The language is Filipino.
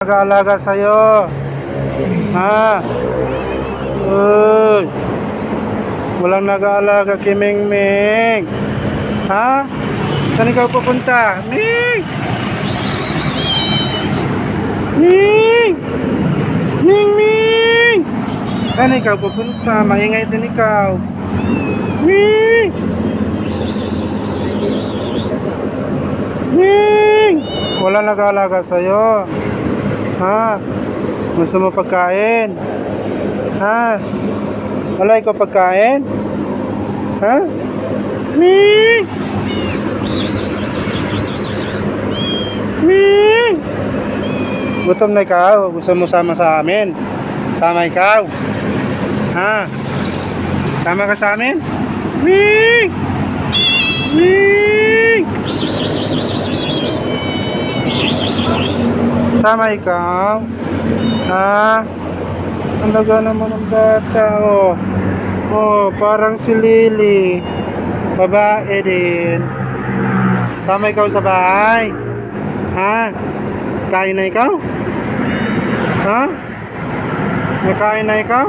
Nag-aalaga sa'yo. Ha? Uy. Walang nag-aalaga kay Ming. Ha? Saan ikaw pupunta? Ming! Ming! Ming! Saan ikaw pupunta? Maingay din ikaw. Ming! Ming! Wala nag-aalaga sa'yo. Ha? Gusto mo pagkain? Ha? Wala ikaw pagkain? Ha? Ming! Ming! Gutom na ikaw? Gusto mo sama sa amin? Sama ikaw? Ha? Sama ka sa amin? Ming! Ming! Sama ikaw? Ha? Ang laga naman ng bata, oh. Oh, parang si Lily. Babae din. Sama ikaw sa bahay? Ha? Kain na ikaw? Ha? Nakain na ikaw?